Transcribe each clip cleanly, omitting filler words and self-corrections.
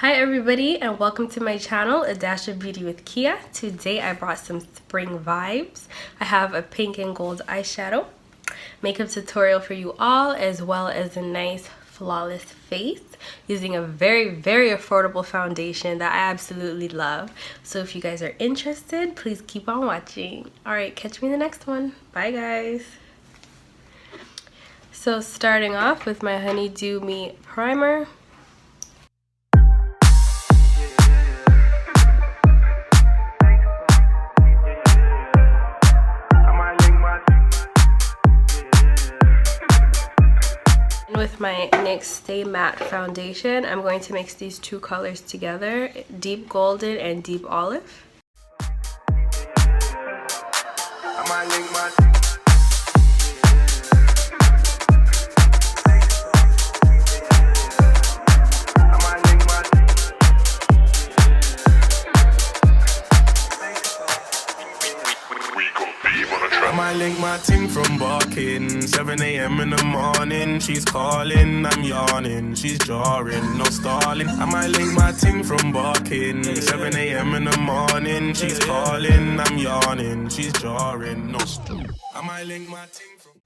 Hi everybody and welcome to my channel, A Dash of Beauty with Kia. Today I brought some spring vibes. I have a pink and gold eyeshadow makeup tutorial for you all, as well as a nice flawless face using a very affordable foundation that I absolutely love. So if you guys are interested, please keep on watching. Alright, catch me in the next one. Bye guys. So starting off with my Honeydew Me primer. With my NYX Stay Matte foundation, I'm going to mix these two colors together, deep golden and deep olive. I link my ting from barking 7 a.m. in the morning. She's calling, I'm yawning. She's jarring, no stalling. I might link my ting from barking 7 a.m. in the morning. She's calling, I'm yawning. She's jarring, no stalling. I might link my ting from.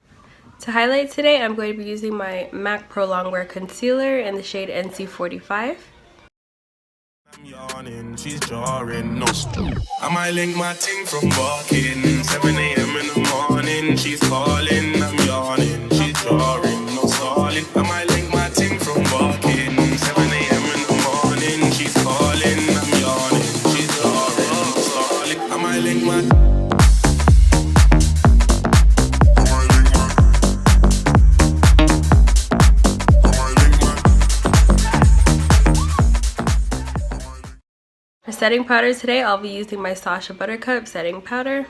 To highlight today, I'm going to be using my MAC Pro Longwear Concealer in the shade NC45. I'm yawning, she's jarring, no stop. I might link my ting from barking 7 a.m. in the morning. She's calling, I'm yawning, she's jarring, no stalling. I might link my ting from barking 7 a.m. in the morning. She's calling, I'm yawning, she's jarring, no stalling. I might link my. For setting powder today, I'll be using my Sacha Buttercup setting powder.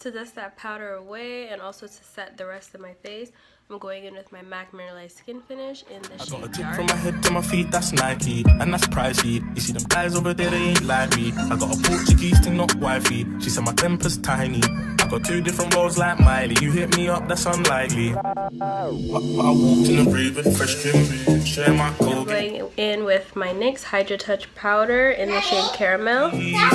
To dust that powder away and also to set the rest of my face, I'm going in with my MAC Mineralized Skin Finish in the shade I got a tip Dark. from my head to my feet, that's Nike, and that's pricey. You see them guys over there, they ain't like me. I got a Portuguese thing, not wifey. She said my temper's tiny. I got two different roles like Miley. You hit me up, that's unlikely. I walked in the rave with fresh trim, share my code. I'm going in with my NYX Hydra Touch powder in the shade Caramel. Yeah,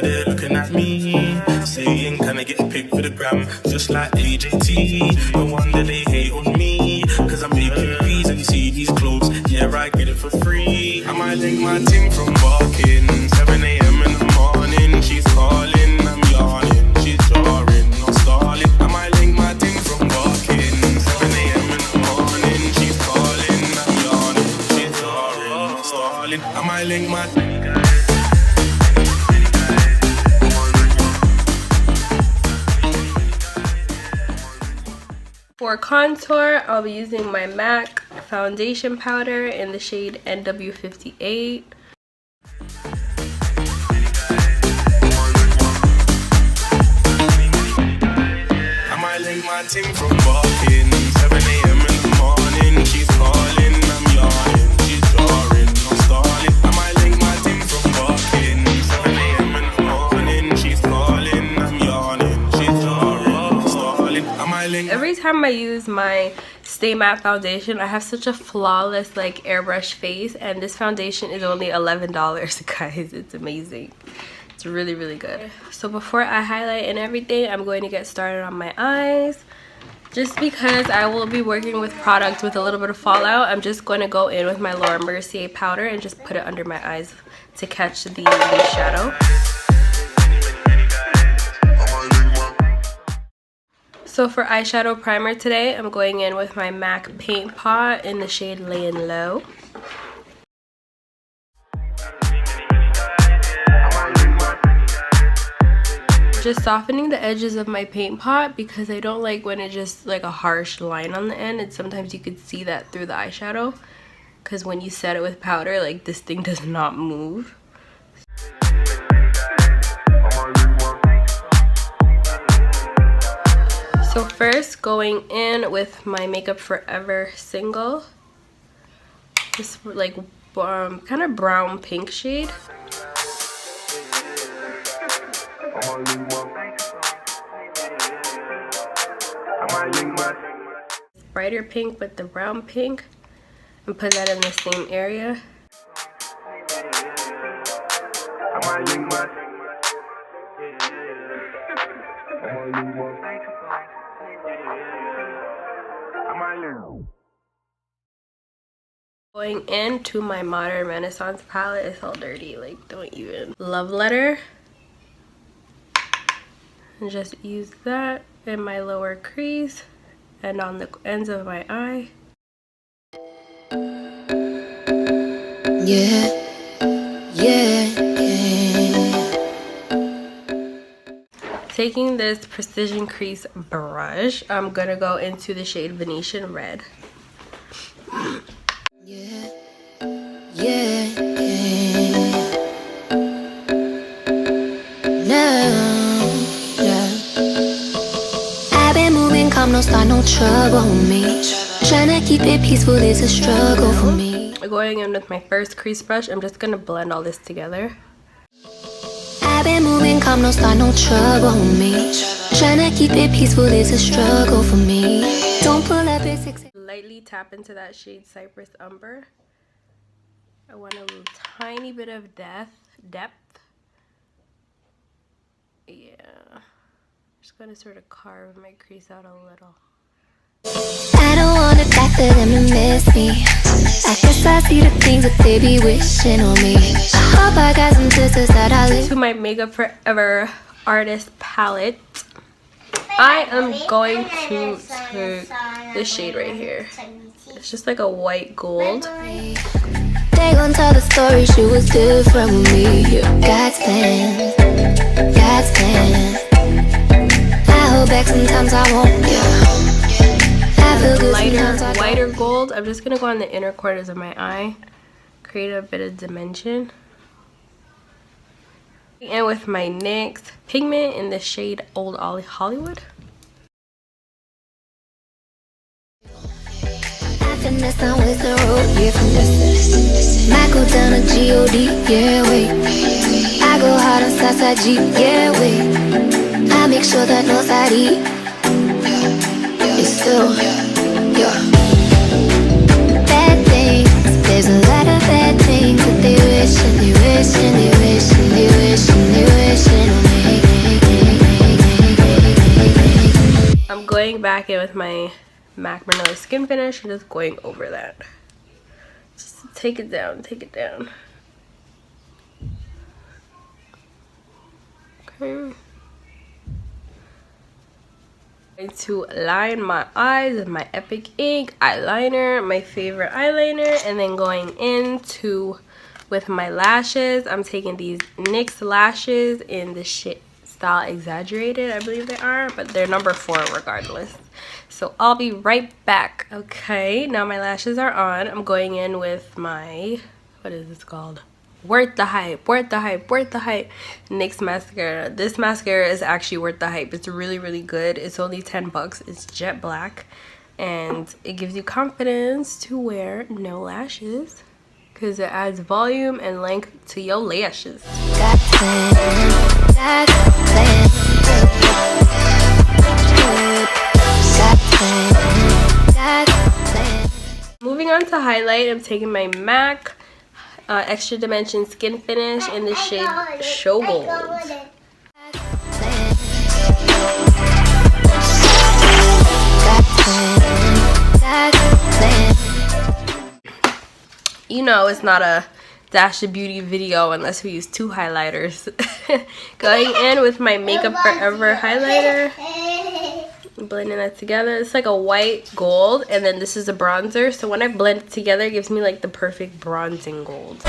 they're looking at me, saying, can I get a pic for the gram? Just like AJT. No wonder they hate on me, cause I'm making bees and you see these clothes. Yeah, I get it for free. I might link my ting from barking 7 a.m. in the morning. She's calling, I'm yawning. She's jarring, no stalling. I might link my ting from barking 7 a.m. in the morning. She's calling, I'm yawning. She's jarring, no stalling. I might link my. For contour, I'll be using my MAC foundation powder in the shade NW58. I might link my ting from barking 7 a.m. in the morning. She's calling, I'm yawning. She's jarring, no stalling. I might link my ting from barking 7 a.m. in the morning. She's calling, I'm yawning. She's jarring, no stalling. I might link. Every time I use my Stay Matte foundation, I have such a flawless like airbrush face, and this foundation is only $11, guys. It's amazing. It's really good. So before I highlight and everything, I'm going to get started on my eyes. Just because I will be working with products with a little bit of fallout, I'm just going to go in with my Laura Mercier powder and just put it under my eyes to catch the shadow. So for eyeshadow primer today, I'm going in with my MAC Paint Pot in the shade Layin' Low. Just softening the edges of my paint pot because I don't like when it's just like a harsh line on the end, and sometimes you could see that through the eyeshadow because when you set it with powder, like this thing does not move. going in with my Makeup Forever single. This like kind of brown pink shade. Brighter pink with the brown pink, and put that in the same area. Going into my Modern Renaissance palette. It's all dirty, like don't even. Love Letter. And just use that in my lower crease and on the ends of my eye. Yeah, yeah, yeah. Taking this Precision Crease brush, I'm gonna go into the shade Venetian Red. Yeah, yeah, yeah. No, I've been moving calm, no start, no trouble with me. Tryna keep it peaceful is a struggle for me. Going in with my first crease brush, I'm just gonna blend all this together. I've been moving calm, no start, no trouble with me. Tryna keep it peaceful is a struggle for me. Don't pull up at 6. Lightly tap into that shade Cypress Umber. I want a little tiny bit of depth. Yeah. Just gonna sort of carve my crease out a little. I don't want it back for them to miss me. I guess I see the things that they be wishing on me. I hope I got some sisters that I live. To my Makeup Forever Artist palette, I am going to take this shade right here. It's just like a white gold. They gon' tell the story, she was different with me. God's plan, God's plan. I hold back sometimes I won't, I feel good sometimes I don't. Lighter gold. I'm just gonna go on the inner corners of my eye, create a bit of dimension. And with my NYX pigment in the shade Old Hollywood. Finesse on with the road, yeah, finesse. Might go down to G.O.D., yeah, wait. I go hard on Southside G, yeah, wait. I make sure that no side E is still, yeah. Bad things, there's a lot of bad things that they wish and they wish and they wish and they wish and they wish and I'm going back in with my MAC Vanilla Skin Finish and just going over that. Just take it down, take it down. Okay. Going to line my eyes with my Epic Ink eyeliner, my favorite eyeliner, and then going into with my lashes. I'm taking these NYX lashes in the shade Style Exaggerated, I believe they are, but they're number 4 regardless. So I'll be right back. Okay, now my lashes are on. I'm going in with my, what is this called? Worth the Hype, Worth the Hype, Worth the Hype NYX mascara. This mascara is actually worth the hype. It's really, really good. It's only 10 bucks. It's jet black. And it gives you confidence to wear no lashes, because it adds volume and length to your lashes. Moving on to highlight, I'm taking my MAC Extra Dimension Skin Finish in the shade Show Gold. You know it's not a Dash of Beauty video unless we use 2 highlighters. Going in with my Makeup Forever highlighter. Blending that together. It's like a white gold, and then this is a bronzer. So when I blend it together, it gives me like the perfect bronzing gold.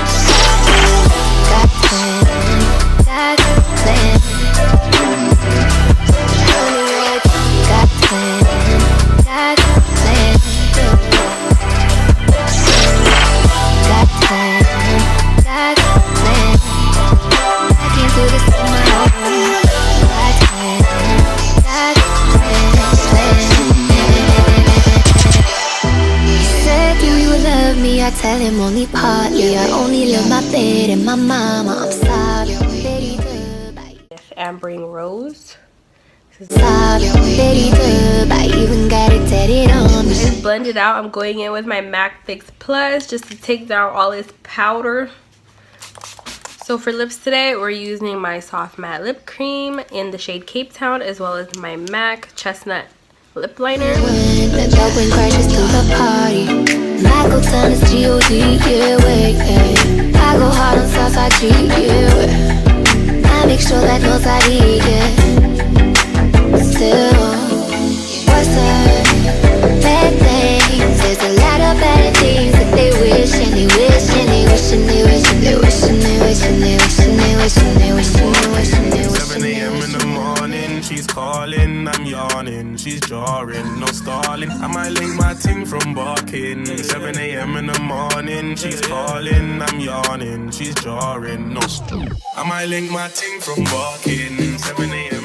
tell him only partly. I only love my bed and my mama. I'm sorry. Ambering Rose. Sorry, I even got it tatted on me. Just blend it out. I'm going in with my MAC Fix Plus just to take down all this powder. So for lips today, we're using my Soft Matte Lip Cream in the shade Cape Town, as well as my MAC Chestnut Lip Liner. When the dog crashes to the party, Michael Town is G.O.D. Yeah, wait, yeah. I go hard on Southside G, yeah, wait. I make sure that knows I eat, yeah. Still, what's up? Bad things. There's a lot of bad things that they wish and they wish and they wish and they wish and they wish and they wish and they wish and they wish and they wish and they wish and they wish. 7 a.m. in the morning, she's calling, I'm yawning, she's jarring, no stalling. I might link my ting from barking. 7 a.m. in the morning, she's calling, I'm yawning, she's jarring, no stalling. I might link my ting from barking. 7 a.m.